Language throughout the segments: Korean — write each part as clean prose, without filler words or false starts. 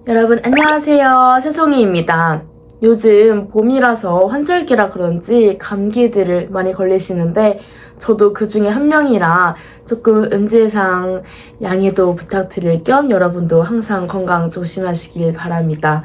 여러분 안녕하세요. 새송이입니다. 요즘 봄이라서 환절기라 그런지 감기들을 많이 걸리시는데 저도 그 중에 한 명이라 조금 음질상 양해도 부탁드릴 겸 여러분도 항상 건강 조심하시길 바랍니다.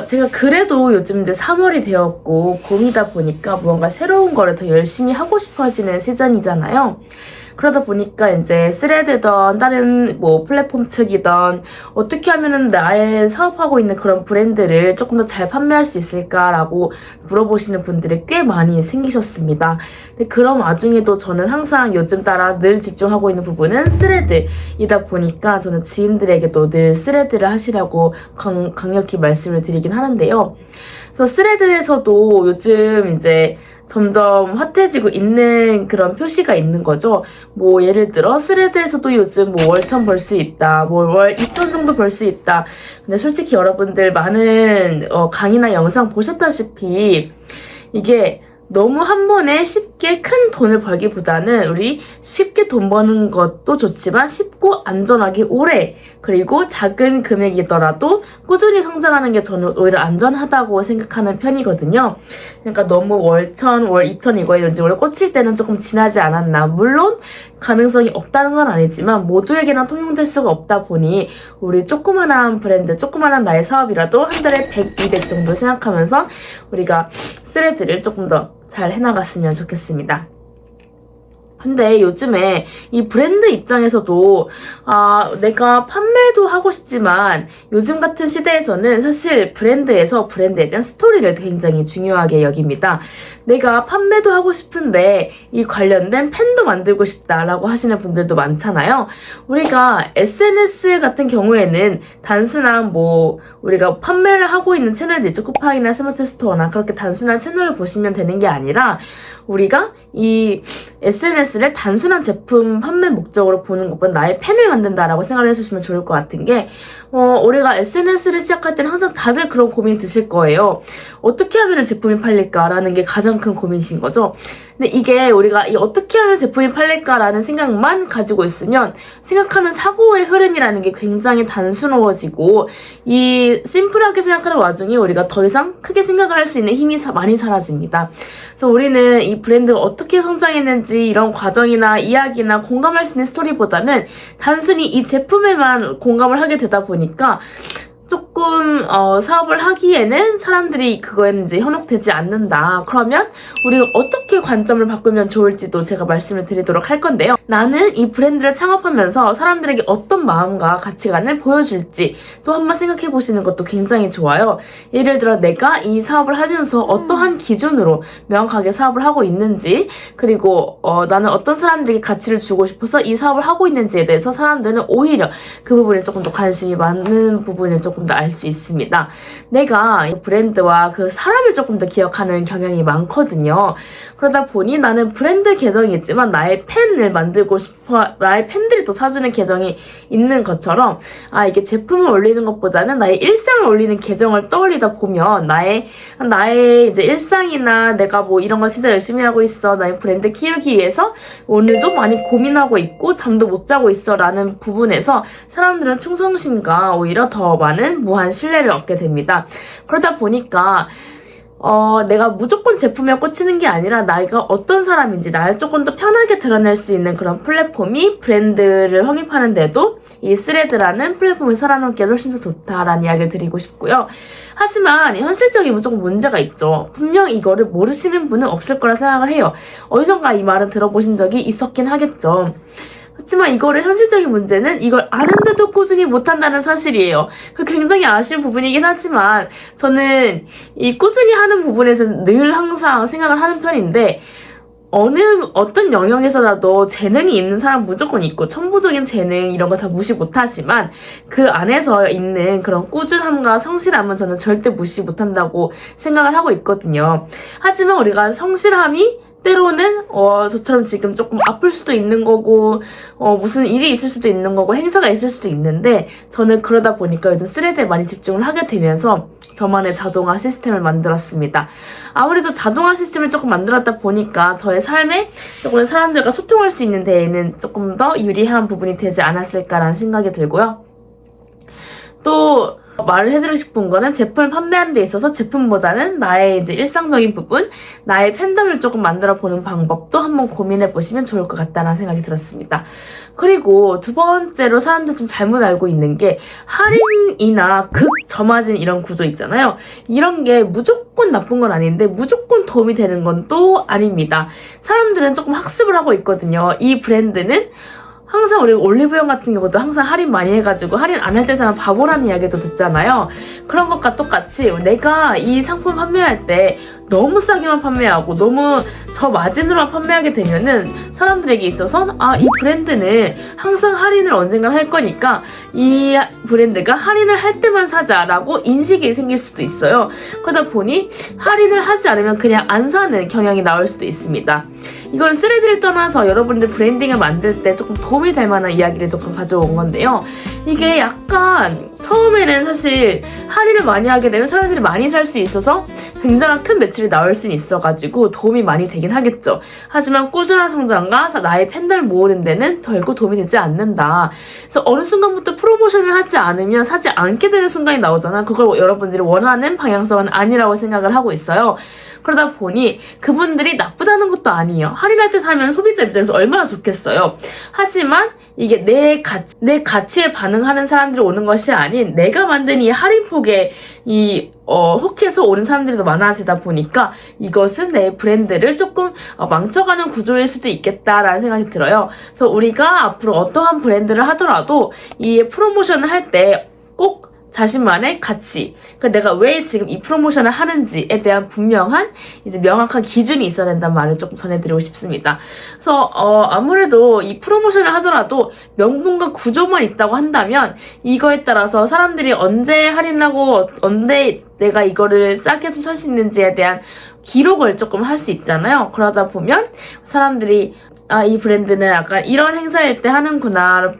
제가 그래도 요즘 이제 3월이 되었고 봄이다 보니까 무언가 새로운 거를 더 열심히 하고 싶어지는 시즌이잖아요. 그러다 보니까 이제 스레드든 다른 뭐 플랫폼 측이든 어떻게 하면은 나의 사업하고 있는 그런 브랜드를 조금 더 잘 판매할 수 있을까라고 물어보시는 분들이 꽤 많이 생기셨습니다. 근데 그런 와중에도 저는 항상 요즘 따라 늘 집중하고 있는 부분은 스레드이다 보니까 저는 지인들에게도 늘 스레드를 하시라고 강력히 말씀을 드리긴 하는데요. 그래서 스레드에서도 요즘 이제 점점 핫해지고 있는 그런 표시가 있는 거죠. 뭐 예를 들어 스레드에서도 요즘 뭐 월1000 벌 수 있다, 뭐 월2000 정도 벌 수 있다. 근데 솔직히 여러분들 많은 강의나 영상 보셨다시피 이게 너무 한 번에 쉽게 큰 돈을 벌기보다는 우리 쉽게 돈 버는 것도 좋지만 쉽고 안전하게 오래 그리고 작은 금액이더라도 꾸준히 성장하는 게 저는 오히려 안전하다고 생각하는 편이거든요. 그러니까 너무 월1000, 월2000 이거에 이제 원래 꽂힐 때는 조금 지나지 않았나. 물론 가능성이 없다는 건 아니지만 모두에게나 통용될 수가 없다 보니 우리 조그만한 브랜드, 조그만한 나의 사업이라도 한 달에 100, 200 정도 생각하면서 우리가 스레드를 조금 더 잘 해나갔으면 좋겠습니다. 근데 요즘에 이 브랜드 입장에서도 내가 판매도 하고 싶지만 요즘 같은 시대에서는 사실 브랜드에서 브랜드에 대한 스토리를 굉장히 중요하게 여깁니다. 내가 판매도 하고 싶은데 이 관련된 팬도 만들고 싶다라고 하시는 분들도 많잖아요. 우리가 SNS 같은 경우에는 단순한 뭐 우리가 판매를 하고 있는 채널들 있죠. 쿠팡이나 스마트 스토어나 그렇게 단순한 채널을 보시면 되는 게 아니라 우리가 이 SNS를 단순한 제품 판매 목적으로 보는 것보다 나의 팬을 만든다라고 생각을 해주시면 좋을 것 같은 게 우리가 SNS를 시작할 때는 항상 다들 그런 고민이 드실 거예요. 어떻게 하면 제품이 팔릴까라는 게 가장 큰 고민이신 거죠. 근데 이게 우리가 어떻게 하면 제품이 팔릴까라는 생각만 가지고 있으면 생각하는 사고의 흐름이라는 게 굉장히 단순해지고 이 심플하게 생각하는 와중에 우리가 더 이상 크게 생각을 할 수 있는 힘이 많이 사라집니다. 그래서 우리는 이 브랜드가 어떻게 성장했는지 이런 과정이나 이야기나 공감할 수 있는 스토리보다는 단순히 이 제품에만 공감을 하게 되다 보니까 조금 사업을 하기에는 사람들이 그거에는 이제 현혹되지 않는다. 그러면 우리가 어떻게 관점을 바꾸면 좋을지도 제가 말씀을 드리도록 할 건데요. 나는 이 브랜드를 창업하면서 사람들에게 어떤 마음과 가치관을 보여줄지 또 한번 생각해 보시는 것도 굉장히 좋아요. 예를 들어 내가 이 사업을 하면서 어떠한 기준으로 명확하게 사업을 하고 있는지 그리고 나는 어떤 사람들에게 가치를 주고 싶어서 이 사업을 하고 있는지에 대해서 사람들은 오히려 그 부분에 조금 더 관심이 많은 부분을 조금 더 알 수 있습니다. 내가 이 브랜드와 그 사람을 조금 더 기억하는 경향이 많거든요. 그러다 보니 나는 브랜드 계정이지만 나의 팬을 만들고 싶어, 나의 팬들이 또 사주는 계정이 있는 것처럼 이게 제품을 올리는 것보다는 나의 일상을 올리는 계정을 떠올리다 보면 나의 이제 일상이나 내가 뭐 이런 거 진짜 열심히 하고 있어, 나의 브랜드 키우기 위해서 오늘도 많이 고민하고 있고 잠도 못 자고 있어 라는 부분에서 사람들은 충성심과 오히려 더 많은 무한 신뢰를 얻게 됩니다. 그러다 보니까 내가 무조건 제품에 꽂히는 게 아니라 내가 어떤 사람인지 나를 조금 더 편하게 드러낼 수 있는 그런 플랫폼이 브랜드를 확립하는데도 이 스레드라는 플랫폼이 살아남기에 훨씬 더 좋다라는 이야기를 드리고 싶고요. 하지만 현실적인 무조건 문제가 있죠. 분명 이거를 모르시는 분은 없을 거라 생각을 해요. 어디선가 이 말은 들어보신 적이 있었긴 하겠죠. 그렇지만 이거를 현실적인 문제는 이걸 아는데도 꾸준히 못한다는 사실이에요. 그 굉장히 아쉬운 부분이긴 하지만 저는 이 꾸준히 하는 부분에서 늘 항상 생각을 하는 편인데 어떤 영역에서라도 재능이 있는 사람 무조건 있고 천부적인 재능 이런 거 다 무시 못하지만 그 안에서 있는 그런 꾸준함과 성실함은 저는 절대 무시 못한다고 생각을 하고 있거든요. 하지만 우리가 성실함이 때로는 저처럼 지금 조금 아플 수도 있는 거고 무슨 일이 있을 수도 있는 거고 행사가 있을 수도 있는데 저는 그러다 보니까 요즘 스레드에 많이 집중을 하게 되면서 저만의 자동화 시스템을 만들었습니다. 아무래도 자동화 시스템을 조금 만들었다 보니까 저의 삶에 조금 사람들과 소통할 수 있는 데에는 조금 더 유리한 부분이 되지 않았을까라는 생각이 들고요. 또 말을 해드리고 싶은 거는 제품을 판매하는 데 있어서 제품보다는 나의 이제 일상적인 부분, 나의 팬덤을 조금 만들어 보는 방법도 한번 고민해 보시면 좋을 것 같다는 생각이 들었습니다. 그리고 두 번째로 사람들 좀 잘못 알고 있는 게 할인이나 극저마진 이런 구조 있잖아요. 이런 게 무조건 나쁜 건 아닌데 무조건 도움이 되는 건 또 아닙니다. 사람들은 조금 학습을 하고 있거든요. 이 브랜드는 항상 우리 올리브영 같은 경우도 항상 할인 많이 해가지고 할인 안 할 때 사면 바보라는 이야기도 듣잖아요. 그런 것과 똑같이 내가 이 상품 판매할 때 너무 싸게만 판매하고 너무 저마진으로만 판매하게 되면은 사람들에게 있어서 이 브랜드는 항상 할인을 언젠간 할 거니까 이 브랜드가 할인을 할 때만 사자라고 인식이 생길 수도 있어요. 그러다 보니 할인을 하지 않으면 그냥 안 사는 경향이 나올 수도 있습니다. 이걸 쓰레기를 떠나서 여러분들 브랜딩을 만들 때 조금 도움이 될 만한 이야기를 조금 가져온 건데요. 이게 약간 처음에는 사실 할인을 많이 하게 되면 사람들이 많이 살 수 있어서 굉장한 큰 매출이 나올 수는 있어가지고 도움이 많이 되긴 하겠죠. 하지만 꾸준한 성장과 나의 팬덤을 모으는 데는 결국 도움이 되지 않는다. 그래서 어느 순간부터 프로모션을 하지 않으면 사지 않게 되는 순간이 나오잖아. 그걸 여러분들이 원하는 방향성은 아니라고 생각을 하고 있어요. 그러다 보니 그분들이 나쁘다는 것도 아니에요. 할인할 때 사면 소비자 입장에서 얼마나 좋겠어요. 하지만 이게 내 가치에 반응하는 사람들이 오는 것이 아닌 내가 만든 이 할인폭에 혹해서 오는 사람들이 더 많아지다 보니까 이것은 내 브랜드를 조금 망쳐가는 구조일 수도 있겠다라는 생각이 들어요. 그래서 우리가 앞으로 어떠한 브랜드를 하더라도 이 프로모션을 할 때 꼭 자신만의 가치, 내가 왜 지금 이 프로모션을 하는지에 대한 분명한 이제 명확한 기준이 있어야 된다는 말을 조금 전해드리고 싶습니다. 그래서 아무래도 이 프로모션을 하더라도 명분과 구조만 있다고 한다면 이거에 따라서 사람들이 언제 할인하고 언제 내가 이거를 싸게 좀 살 수 있는지에 대한 기록을 조금 할 수 있잖아요. 그러다 보면 사람들이 이 브랜드는 약간 이런 행사일 때 하는구나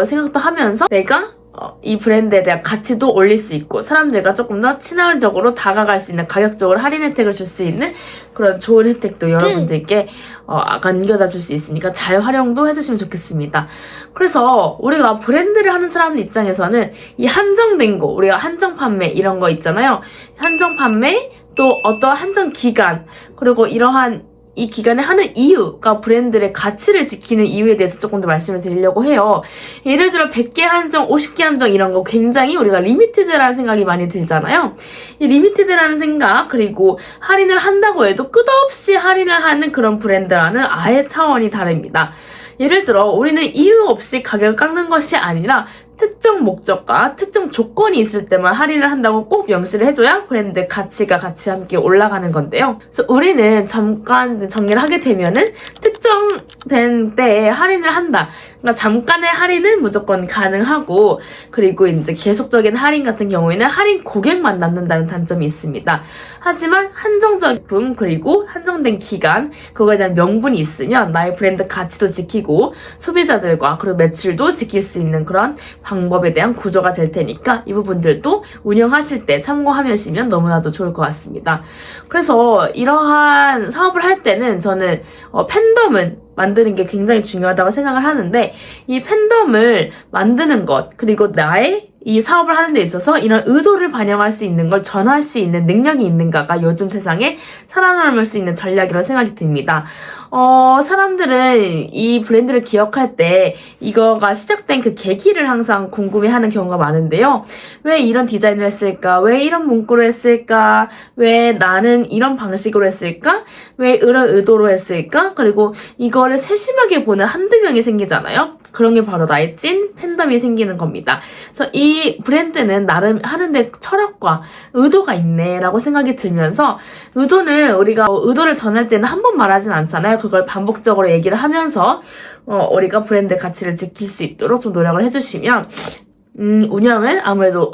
생각도 하면서 내가 이 브랜드에 대한 가치도 올릴 수 있고 사람들과 조금 더 친화적으로 다가갈 수 있는 가격적으로 할인 혜택을 줄 수 있는 그런 좋은 혜택도 여러분들께 안겨다 줄 수 있으니까 잘 활용도 해주시면 좋겠습니다. 그래서 우리가 브랜드를 하는 사람들 입장에서는 이 한정된 거, 우리가 한정 판매 이런 거 있잖아요. 한정 판매 또 어떤 한정 기간 그리고 이러한 이 기간에 하는 이유가 브랜드의 가치를 지키는 이유에 대해서 조금 더 말씀을 드리려고 해요. 예를 들어 100개 한정, 50개 한정 이런 거 굉장히 우리가 리미티드라는 생각이 많이 들잖아요. 이 리미티드라는 생각 그리고 할인을 한다고 해도 끝없이 할인을 하는 그런 브랜드와는 아예 차원이 다릅니다. 예를 들어 우리는 이유 없이 가격을 깎는 것이 아니라 특정 목적과 특정 조건이 있을 때만 할인을 한다고 꼭 명시를 해줘야 브랜드 가치가 같이 함께 올라가는 건데요. 그래서 우리는 잠깐 정리를 하게 되면은 특정된 때에 할인을 한다. 그러니까 잠깐의 할인은 무조건 가능하고 그리고 이제 계속적인 할인 같은 경우에는 할인 고객만 남는다는 단점이 있습니다. 하지만 한정적인 제품 그리고 한정된 기간 그거에 대한 명분이 있으면 나의 브랜드 가치도 지키고 소비자들과 그리고 매출도 지킬 수 있는 그런 방법에 대한 구조가 될 테니까 이 부분들도 운영하실 때 참고하시면 너무나도 좋을 것 같습니다. 그래서 이러한 사업을 할 때는 저는 팬덤은 만드는 게 굉장히 중요하다고 생각을 하는데 이 팬덤을 만드는 것 그리고 나의 이 사업을 하는 데 있어서 이런 의도를 반영할 수 있는 걸 전할 수 있는 능력이 있는가가 요즘 세상에 살아남을 수 있는 전략이라고 생각이 듭니다. 사람들은 이 브랜드를 기억할 때 이거가 시작된 그 계기를 항상 궁금해하는 경우가 많은데요. 왜 이런 디자인을 했을까? 왜 이런 문구로 했을까? 왜 나는 이런 방식으로 했을까? 왜 이런 의도로 했을까? 그리고 이거를 세심하게 보는 한두 명이 생기잖아요. 그런 게 바로 나의 찐 팬덤이 생기는 겁니다. 그래서 이 브랜드는 나름 하는데 철학과 의도가 있네 라고 생각이 들면서 의도는 우리가 의도를 전할 때는 한 번 말하진 않잖아요. 그걸 반복적으로 얘기를 하면서 우리가 브랜드 가치를 지킬 수 있도록 좀 노력을 해주시면 운영은 아무래도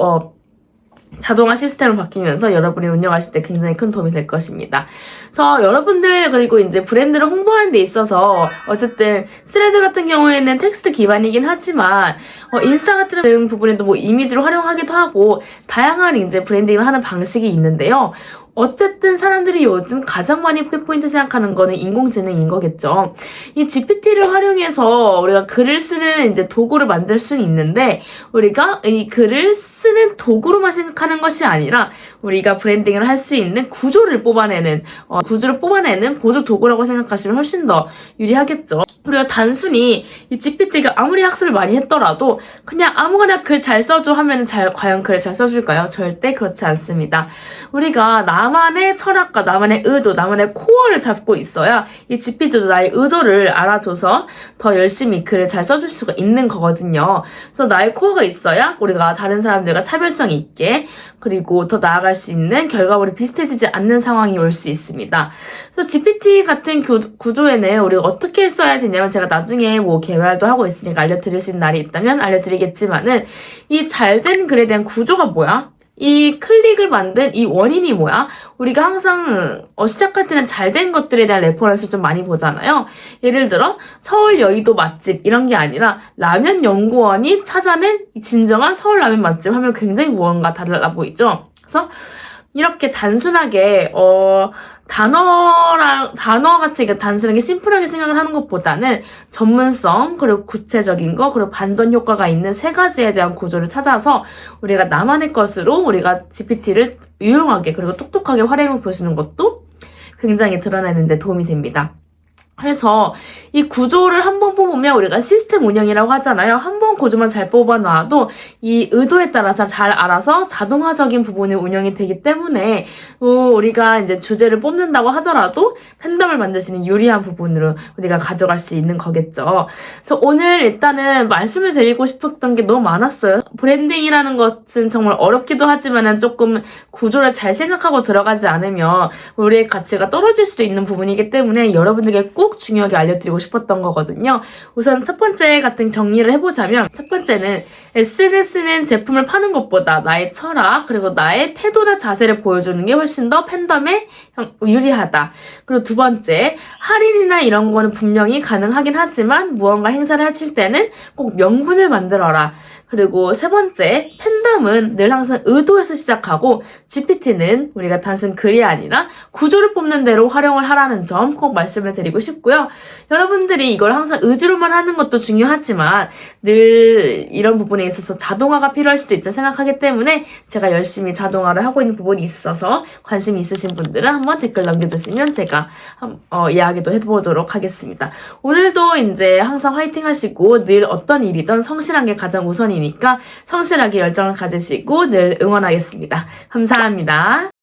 자동화 시스템으로 바뀌면서 여러분이 운영하실 때 굉장히 큰 도움이 될 것입니다. 그래서 여러분들 그리고 이제 브랜드를 홍보하는 데 있어서 어쨌든 스레드 같은 경우에는 텍스트 기반이긴 하지만 인스타 같은 부분에도 뭐 이미지를 활용하기도 하고 다양한 이제 브랜딩을 하는 방식이 있는데요. 어쨌든 사람들이 요즘 가장 많이 포인트 생각하는 거는 인공지능인 거겠죠. 이 GPT를 활용해서 우리가 글을 쓰는 이제 도구를 만들 수는 있는데 우리가 이 글을 쓰는 쓰는 도구로만 생각하는 것이 아니라 우리가 브랜딩을 할 수 있는 구조를 뽑아내는 보조 도구라고 생각하시면 훨씬 더 유리하겠죠. 우리가 단순히 이 GPT가 아무리 학습을 많이 했더라도 그냥 아무거나 글 잘 써줘 하면 과연 글을 잘 써줄까요? 절대 그렇지 않습니다. 우리가 나만의 철학과 나만의 의도, 나만의 코어를 잡고 있어야 이 GPT도 나의 의도를 알아줘서 더 열심히 글을 잘 써줄 수가 있는 거거든요. 그래서 나의 코어가 있어야 우리가 다른 사람들과 차별성 있게 그리고 더 나아갈 수 있는 결과물이 비슷해지지 않는 상황이 올 수 있습니다. 그래서 GPT 같은 구조에는 우리가 어떻게 써야 되냐면 제가 나중에 뭐 개발도 하고 있으니까 알려드릴 수 있는 날이 있다면 알려드리겠지만은 이 잘된 글에 대한 구조가 뭐야? 이 클릭을 만든 이 원인이 뭐야? 우리가 항상 시작할 때는 잘된 것들에 대한 레퍼런스를 좀 많이 보잖아요. 예를 들어 서울 여의도 맛집 이런 게 아니라 라면 연구원이 찾아낸 진정한 서울 라면 맛집 하면 굉장히 무언가 달라 보이죠? 그래서 이렇게 단순하게 단어같이 단순하게 심플하게 생각을 하는 것보다는 전문성, 그리고 구체적인 거, 그리고 반전 효과가 있는 세 가지에 대한 구조를 찾아서 우리가 나만의 것으로 우리가 GPT를 유용하게 그리고 똑똑하게 활용해 보시는 것도 굉장히 드러내는 데 도움이 됩니다. 그래서 이 구조를 한번 뽑으면 우리가 시스템 운영이라고 하잖아요. 한번 구조만 잘 뽑아놔도 이 의도에 따라서 잘 알아서 자동화적인 부분이 운영이 되기 때문에 우리가 이제 주제를 뽑는다고 하더라도 팬덤을 만드시는 유리한 부분으로 우리가 가져갈 수 있는 거겠죠. 그래서 오늘 일단은 말씀을 드리고 싶었던 게 너무 많았어요. 브랜딩이라는 것은 정말 어렵기도 하지만은 조금 구조를 잘 생각하고 들어가지 않으면 우리의 가치가 떨어질 수도 있는 부분이기 때문에 여러분들에게 꼭 중요하게 알려드리고 싶었던 거거든요. 우선 첫 번째 같은 정리를 해보자면 첫 번째는 SNS는 제품을 파는 것보다 나의 철학 그리고 나의 태도나 자세를 보여주는 게 훨씬 더 팬덤에 유리하다. 그리고 두 번째, 할인이나 이런 거는 분명히 가능하긴 하지만 무언가 행사를 하실 때는 꼭 명분을 만들어라. 그리고 세 번째, 팬덤은 늘 항상 의도에서 시작하고 GPT는 우리가 단순 글이 아니라 구조를 뽑는 대로 활용을 하라는 점 꼭 말씀을 드리고 싶고요. 여러분들이 이걸 항상 의지로만 하는 것도 중요하지만 늘 이런 부분에 있어서 자동화가 필요할 수도 있다 생각하기 때문에 제가 열심히 자동화를 하고 있는 부분이 있어서 관심이 있으신 분들은 한번 댓글 남겨주시면 제가 이야기도 해보도록 하겠습니다. 오늘도 이제 항상 화이팅 하시고 늘 어떤 일이든 성실한 게 가장 우선이니까 성실하게 열정을 가지시고 늘 응원하겠습니다. 감사합니다.